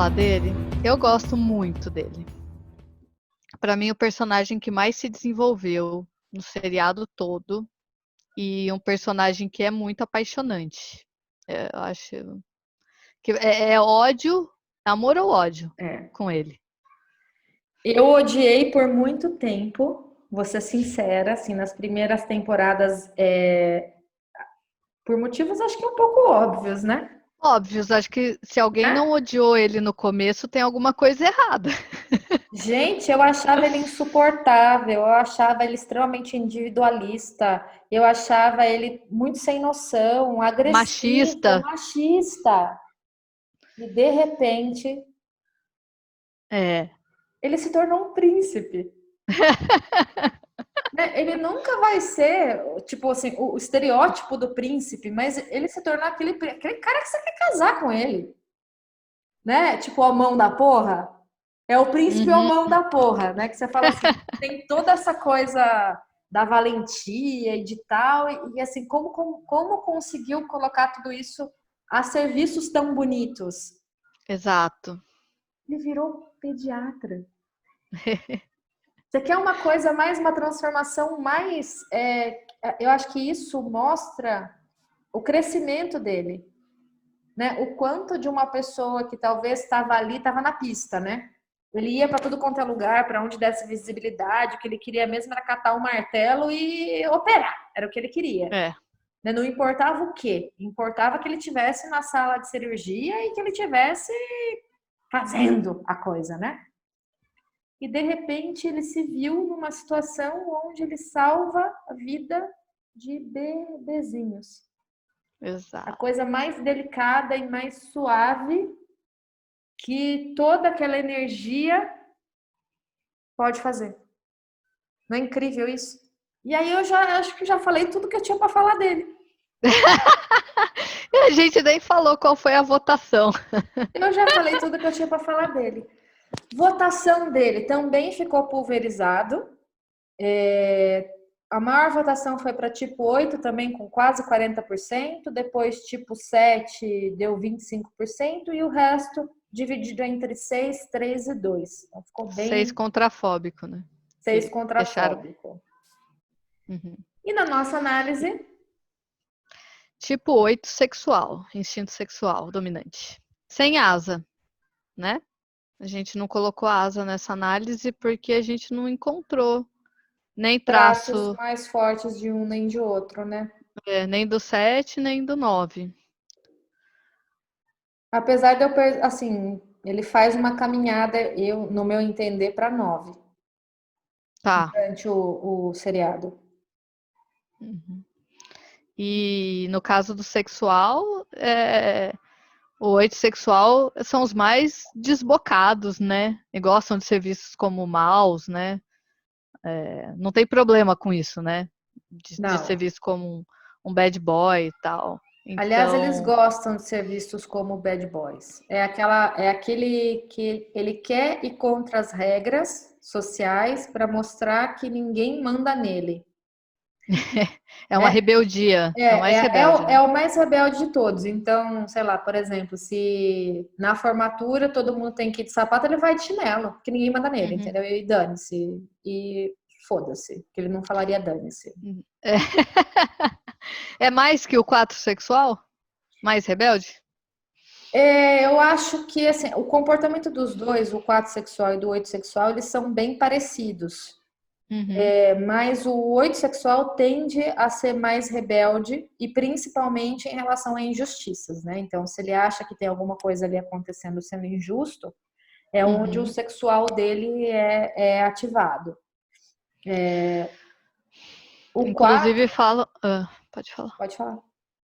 falar dele? Eu gosto muito dele. Pra mim, o personagem que mais se desenvolveu no seriado todo e um personagem que é muito apaixonante. Eu acho que é ódio, amor ou ódio É. com ele. Eu odiei por muito tempo, vou ser sincera, assim, nas primeiras temporadas, por motivos acho que um pouco óbvios, né? Óbvio, acho que se alguém Né? não odiou ele no começo, tem alguma coisa errada. Gente, eu achava ele insuportável, eu achava ele extremamente individualista, eu achava ele muito sem noção, agressivo, Machista. machista. E de repente, É. ele se tornou um príncipe. Né? Ele nunca vai ser, tipo assim, o estereótipo do príncipe, mas ele se tornou aquele cara que você quer casar com ele, né? Tipo, a mão da porra. É o príncipe ou Uhum. mão da porra, né? Que você fala assim, tem toda essa coisa da valentia e de tal, e assim, como conseguiu colocar tudo isso a serviços tão bonitos? Exato. Ele virou pediatra. Você quer uma coisa mais, uma transformação mais. Eu acho que isso mostra o crescimento dele, né? O quanto de uma pessoa que talvez estava ali, estava na pista, né? Ele ia para tudo quanto é lugar, para onde desse visibilidade, o que ele queria mesmo era catar o martelo e operar, era o que ele queria. É. Né? Não importava o quê, importava que ele tivesse na sala de cirurgia e que ele tivesse fazendo a coisa, né? E de repente ele se viu numa situação onde ele salva a vida de bebezinhos. A Exato. coisa mais delicada e mais suave que toda aquela energia pode fazer. Não é incrível isso? E aí eu já acho que já falei tudo que eu tinha para falar dele. E a gente nem falou qual foi a votação. Eu já falei tudo que eu tinha para falar dele. Votação dele também ficou pulverizado. A maior votação foi para tipo 8 também, com quase 40%. Depois, tipo 7 deu 25%. E o resto dividido entre 6, 3 e 2. Então ficou 6 bem contrafóbico, né? 6 Que deixaram. contrafóbico. Uhum. E na nossa análise, Tipo 8 sexual, instinto sexual dominante. Sem asa, né? A gente não colocou asa nessa análise porque a gente não encontrou nem traços traço, mais fortes de um nem de outro, né? nem do 7 nem do 9. Apesar de eu, assim, ele faz uma caminhada, eu, no meu entender, para 9 Tá. durante o seriado. Uhum. E no caso do sexual, o 8 sexual são os mais desbocados, né? E gostam de ser vistos como maus, né? Não tem problema com isso, né? De ser Não. visto como um bad boy e tal. Aliás, eles Então, gostam de ser vistos como bad boys. É aquele que ele quer ir contra as regras sociais para mostrar que ninguém manda nele, é uma né? rebeldia, é o mais rebelde, É né? o mais rebelde de todos. Então, sei lá, por exemplo, se na formatura todo mundo tem que ir de sapato, ele vai de chinelo, porque ninguém manda nele, Uhum. entendeu? E dane-se. E foda-se, que ele não falaria dane-se. É. É mais que o 4 sexual? Mais rebelde? Eu acho que assim, o comportamento dos dois, o 4 sexual e do 8 sexual, eles são bem parecidos. Uhum. Mas o 8 sexual tende a ser mais rebelde e principalmente em relação a injustiças, né? Então, se ele acha que tem alguma coisa ali acontecendo sendo injusto, é onde o Uhum. sexual dele é ativado. O 4, Inclusive fala. Pode falar. pode falar.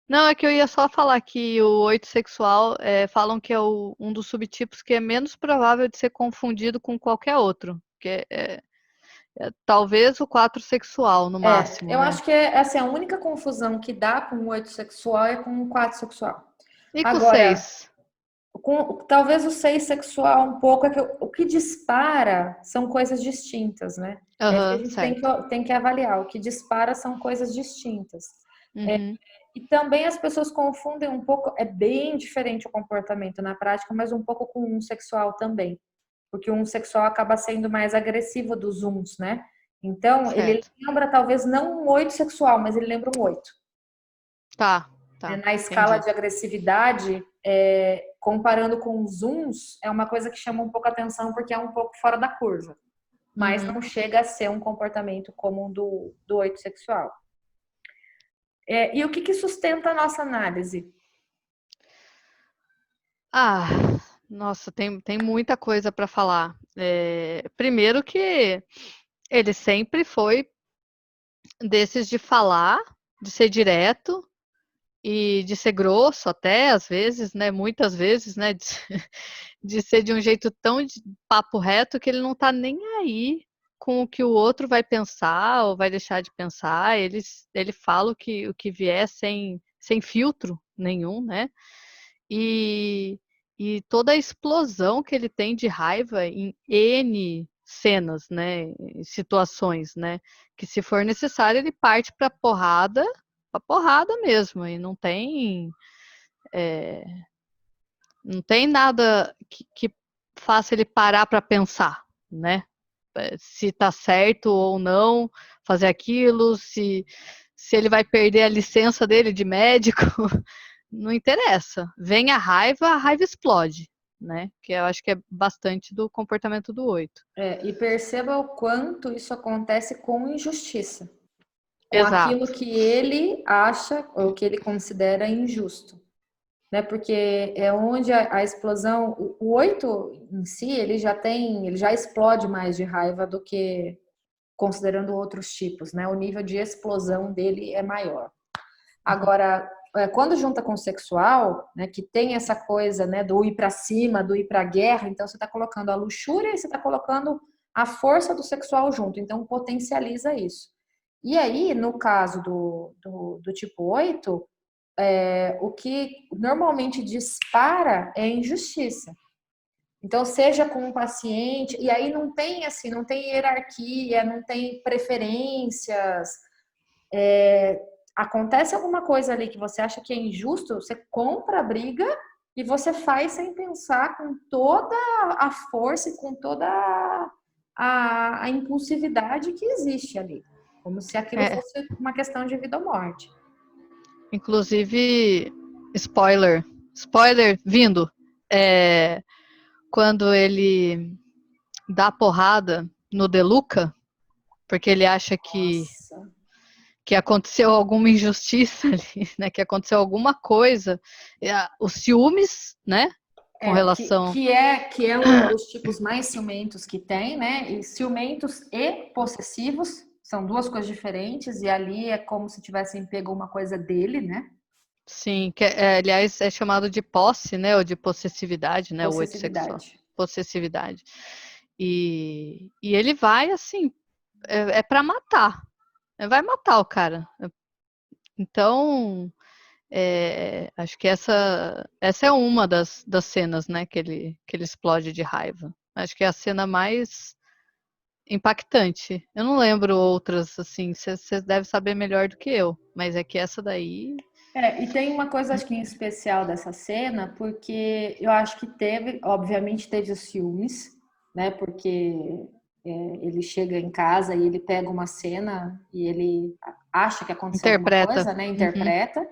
Não, é que eu ia só falar que o 8 sexual falam que é um dos subtipos que é menos provável de ser confundido com qualquer outro. Que talvez o 4 sexual, no máximo, Eu né? acho que é assim, a única confusão que dá com o 8 sexual é com o 4 sexual. E com Agora, 6? talvez o 6 sexual um pouco é que o que dispara são coisas distintas, né? É isso que a Aham, gente certo. tem que avaliar. O que dispara são coisas distintas. Uhum. E também as pessoas confundem um pouco, é bem diferente o comportamento na prática, mas um pouco com um sexual também. Porque um sexual acaba sendo mais agressivo dos uns, né? Então, ele Certo. lembra talvez não um 8 sexual, mas ele lembra um 8. Tá, Na escala entendi. de agressividade, comparando com os uns, é uma coisa que chama um pouco a atenção porque é um pouco fora da curva. Mas Uhum. não chega a ser um comportamento como o do 8 sexual. E o que sustenta a nossa análise? Ah, nossa, tem muita coisa para falar. Primeiro que ele sempre foi desses de falar, de ser direto e de ser grosso até, às vezes, né? Muitas vezes, né? De ser de um jeito tão de papo reto que ele não tá nem aí com o que o outro vai pensar ou vai deixar de pensar. Ele fala o que vier sem filtro nenhum, né? E, e toda a explosão que ele tem de raiva em N cenas, né? Em situações, né? Que se for necessário, ele parte pra porrada mesmo, e não tem nada que faça ele parar para pensar, né? Se tá certo ou não fazer aquilo, se ele vai perder a licença dele de médico, não interessa. Vem a raiva explode, né? Que eu acho que é bastante do comportamento do 8. E perceba o quanto isso acontece com injustiça, com aquilo Exato. que ele acha ou que ele considera injusto. Né? Porque é onde a explosão, o 8 em si, ele já explode mais de raiva do que considerando outros tipos, né? O nível de explosão dele é maior. Uhum. Agora, quando junta com o sexual, né, que tem essa coisa, né, do ir para cima, do ir para a guerra, então você está colocando a luxúria e você está colocando a força do sexual junto, então potencializa isso. E aí, no caso do tipo 8, o que normalmente dispara é a injustiça. Então, seja com um paciente, e aí não tem assim, não tem hierarquia, não tem preferências. Acontece alguma coisa ali que você acha que é injusto, você compra a briga e você faz sem pensar, com toda a força e com toda a impulsividade que existe ali. Como se aquilo É, fosse uma questão de vida ou morte. inclusive, spoiler vindo. É, quando ele dá porrada no Deluca, porque ele acha Nossa. que aconteceu alguma injustiça ali, né? Que aconteceu alguma coisa. Os ciúmes, né? Com relação. Que é um dos tipos mais ciumentos que tem, né? E ciumentos e possessivos são duas coisas diferentes, e ali é como se tivessem pego uma coisa dele, né? Sim, aliás, é chamado de posse, né? Ou de possessividade, né? O oito sexual. Possessividade. Possessividade. E ele vai assim, para matar. Vai matar o cara. Então, acho que essa é uma das cenas, né, que ele explode de raiva. Acho que é a cena mais impactante. Eu não lembro outras, assim, você deve saber melhor do que eu, mas é que essa daí. E tem uma coisa, acho que em especial dessa cena, porque eu acho que teve, obviamente teve os ciúmes, né? Porque ele chega em casa e ele pega uma cena e ele acha que aconteceu alguma Interpreta. coisa, né? Uhum. Interpreta.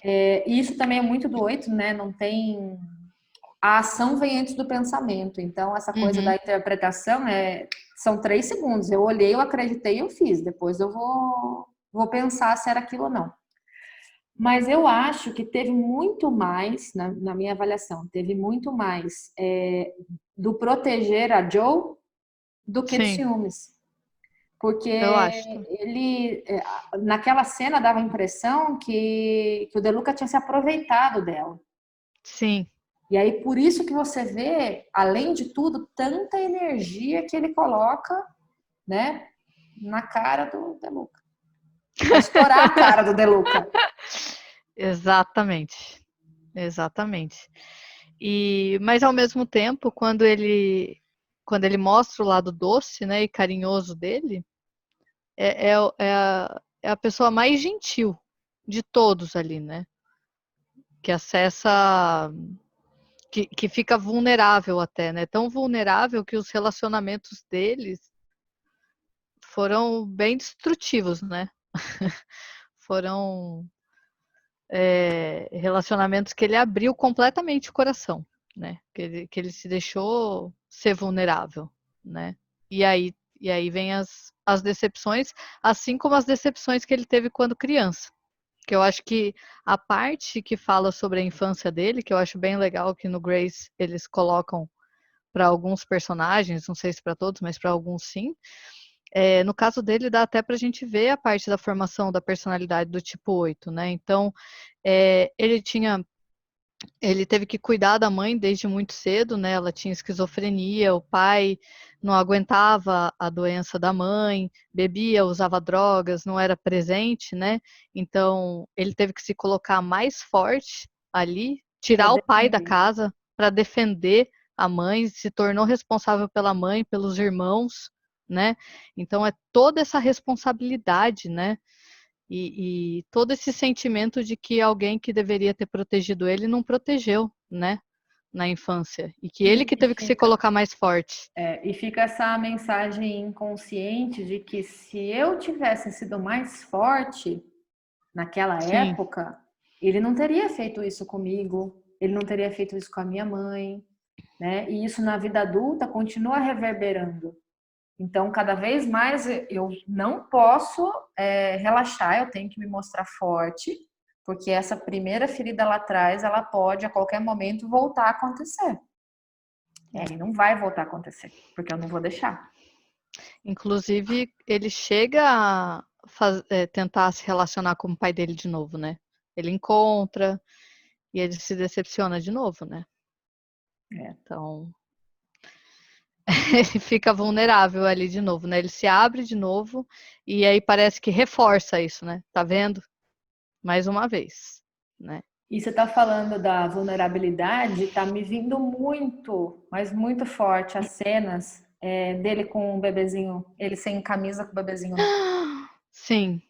E isso também é muito do 8, né? Não tem. A ação vem antes do pensamento. Então, essa coisa da Uhum. interpretação são 3 segundos. Eu olhei, eu acreditei, eu fiz. Depois eu vou pensar se era aquilo ou não. Mas eu acho que teve muito mais, na minha avaliação, teve muito mais do proteger a Joe do que de Sim, ciúmes. Porque eu acho. ele, naquela cena, dava a impressão que o Deluca tinha se aproveitado dela. Sim. E aí, por isso que você vê, além de tudo, tanta energia que ele coloca, né, na cara do Deluca. Vai estourar a cara do Deluca. Exatamente. Exatamente. Mas ao mesmo tempo, quando ele mostra o lado doce, né, e carinhoso dele, é a pessoa mais gentil, de todos ali, né? Que acessa, que fica vulnerável até, né? Tão vulnerável que os relacionamentos deles foram bem destrutivos, né? Foram relacionamentos que ele abriu completamente o coração, né? Que ele se deixou ser vulnerável, né? E aí vem as decepções, assim como as decepções que ele teve quando criança. Que eu acho que a parte que fala sobre a infância dele, que eu acho bem legal que no Grace eles colocam para alguns personagens, não sei se para todos, mas para alguns sim. No caso dele, dá até para a gente ver a parte da formação da personalidade do tipo 8, né? Então, ele teve que cuidar da mãe desde muito cedo, né? Ela tinha esquizofrenia, o pai não aguentava a doença da mãe, bebia, usava drogas, não era presente, né? Então, ele teve que se colocar mais forte ali, Pra tirar o pai da defender. casa para defender a mãe, se tornou responsável pela mãe, pelos irmãos, né? Então, é toda essa responsabilidade, né? E todo esse sentimento de que alguém que deveria ter protegido ele não protegeu, né, na infância. E que ele que E teve que se fica, colocar mais forte. e fica essa mensagem inconsciente de que se eu tivesse sido mais forte naquela Sim, época, ele não teria feito isso comigo, ele não teria feito isso com a minha mãe, né? E isso na vida adulta continua reverberando. Então, cada vez mais eu não posso relaxar, eu tenho que me mostrar forte, porque essa primeira ferida lá atrás, ela pode a qualquer momento voltar a acontecer. E não vai voltar a acontecer, porque eu não vou deixar. inclusive ele chega a tentar se relacionar com o pai dele de novo, né? Ele encontra e ele se decepciona de novo, né? É. Então, ele fica vulnerável ali de novo, né? Ele se abre de novo e aí parece que reforça isso, né? Tá vendo? Mais uma vez, né? E você está falando da vulnerabilidade, está me vindo muito, mas muito forte as cenas dele com o bebezinho, ele sem camisa com o bebezinho no colo. Sim,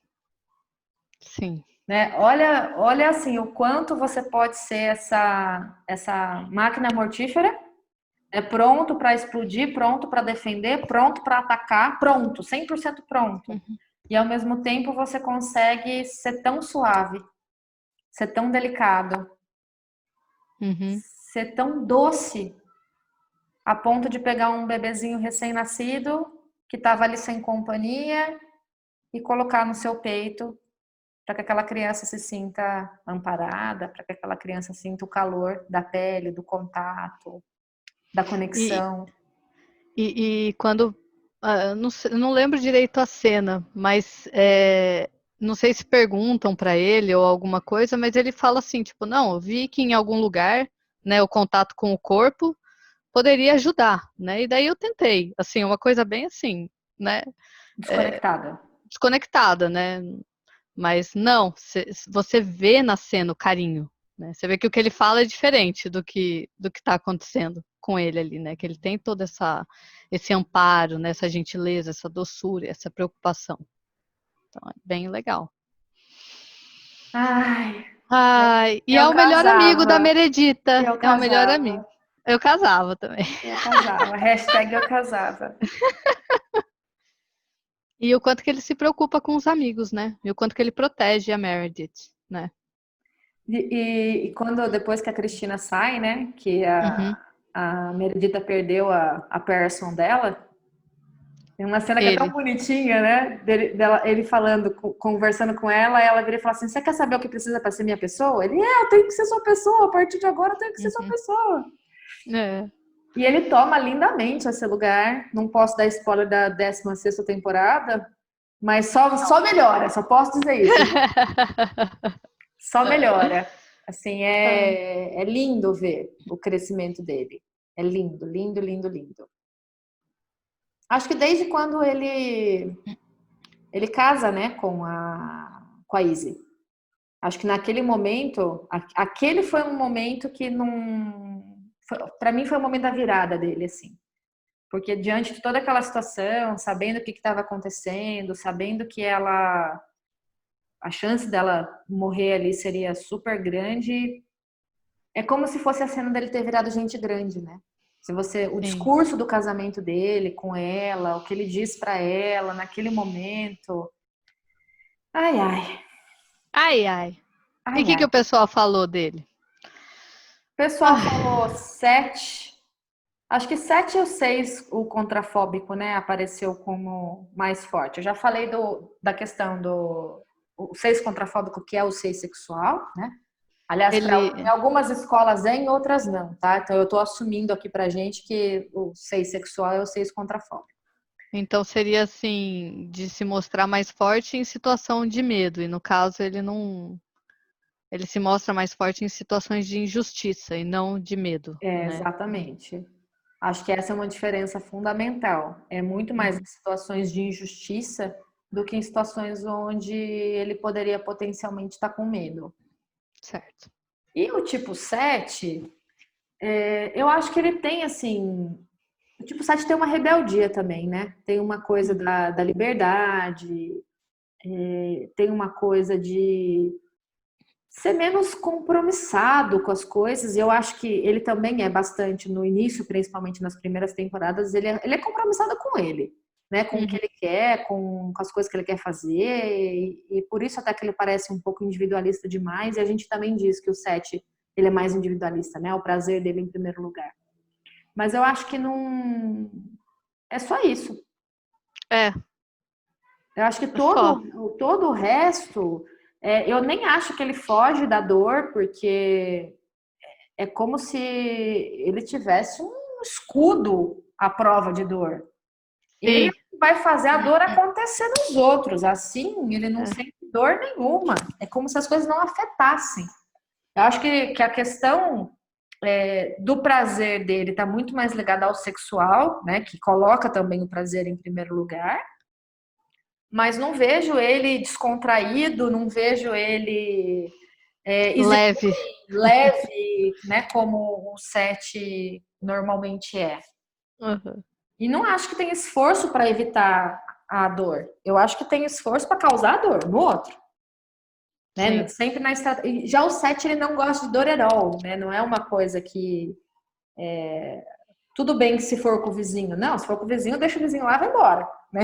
sim. Né? Olha assim, o quanto você pode ser essa máquina mortífera, pronto para explodir, pronto para defender, pronto para atacar, pronto, 100% pronto. Uhum. E ao mesmo tempo você consegue ser tão suave, ser tão delicado, Uhum. ser tão doce, a ponto de pegar um bebezinho recém-nascido que estava ali sem companhia e colocar no seu peito para que aquela criança se sinta amparada, para que aquela criança sinta o calor da pele, do contato, da E, conexão. e quando. Não lembro direito a cena, mas não sei se perguntam para ele ou alguma coisa, mas ele fala assim, tipo, não, eu vi que em algum lugar, né, o contato com o corpo poderia ajudar, né? E daí eu tentei, assim, uma coisa bem assim, né? Desconectada. Desconectada, né? Mas não, você vê na cena o carinho, né? Você vê que o que ele fala é diferente do que está acontecendo com ele ali, né? Que ele tem todo esse amparo, né? Essa gentileza, essa doçura, essa preocupação. Então é bem legal. Ai, Ai, e é eu o melhor amigo da casava, Meredita. eu É o melhor amigo. casava, Eu casava também. eu casava. Hashtag eu casava. E o quanto que ele se preocupa com os amigos, né? E o quanto que ele protege a Meredith, né? E quando depois que a Cristina sai, né, que Uhum. a Meredita perdeu a person dela, tem uma cena que é tão Ele. bonitinha, né? Ele falando, conversando com ela vira e fala assim: Você quer saber o que precisa para ser minha pessoa? Ele, eu tenho que ser sua pessoa, a partir de agora eu tenho que ser sua Uhum. pessoa. É. E ele toma lindamente esse lugar. Não posso dar spoiler da 16ª temporada, mas só melhora, só posso dizer isso. Só melhora. Assim, é lindo ver o crescimento dele. É lindo, lindo, lindo, lindo. Acho que desde quando ele casa, né, com a Izzy. Acho que naquele momento, aquele foi um momento que não, para mim foi o momento da virada dele, assim. Porque diante de toda aquela situação, sabendo o que estava acontecendo, sabendo que ela a chance dela morrer ali seria super grande. É como se fosse a cena dele ter virado gente grande, né? Se você, o Sim. discurso do casamento dele com ela, o que ele diz pra ela naquele momento. Ai, ai, Ai, ai. E o ai, que ai. o pessoal falou dele? O pessoal Ah, falou 7. Acho que 7 ou 6 o contrafóbico, né? Apareceu como mais forte. Eu já falei da questão do o 6 contrafóbico, que é o 6 sexual, né? Aliás, em ele. algumas escolas é, em outras não, tá? Então eu estou assumindo aqui pra gente que o 6 sexual é o 6 contrafóbico. Então seria assim, de se mostrar mais forte em situação de medo. E no caso, ele não. Ele se mostra mais forte em situações de injustiça e não de medo, É, né? exatamente. Acho que essa é uma diferença fundamental. É muito mais em Uhum, situações de injustiça do que em situações onde ele poderia potencialmente estar com medo. certo. E o tipo 7, eu acho que ele tem assim. O tipo 7 tem uma rebeldia também, né? Tem uma coisa Uhum. da liberdade, tem uma coisa de ser menos compromissado com as coisas. E eu acho que ele também é bastante, no início, principalmente nas primeiras temporadas, ele é compromissado com ele, né? Com o que Uhum. ele quer, com as coisas que ele quer fazer. E por isso até que ele parece um pouco individualista demais. E a gente também diz que o Seth, ele é mais individualista, né? O prazer dele em primeiro lugar. Mas eu acho que não. É só isso. É, Eu acho que só. todo o resto, eu nem acho que ele foge da dor, porque é como se ele tivesse um escudo à prova de dor. Ele Sim. vai fazer a dor acontecer nos outros. Assim, ele não É. sente dor nenhuma. É como se as coisas não afetassem. Eu acho que a questão do prazer dele está muito mais ligada ao sexual, né? Que coloca também o prazer em primeiro lugar. Mas não vejo ele descontraído, não vejo ele exibido Leve. leve, né, como o Sete normalmente é. Uhum. E não acho que tem esforço para evitar a dor. Eu acho que tem esforço para causar dor no outro, né? Sim. Sempre na estratégia. Já o Sete ele não gosta de dor at all, né? Não é uma coisa que tudo bem que se for com o vizinho, não. Se for com o vizinho, deixa o vizinho lá, e vai embora, né?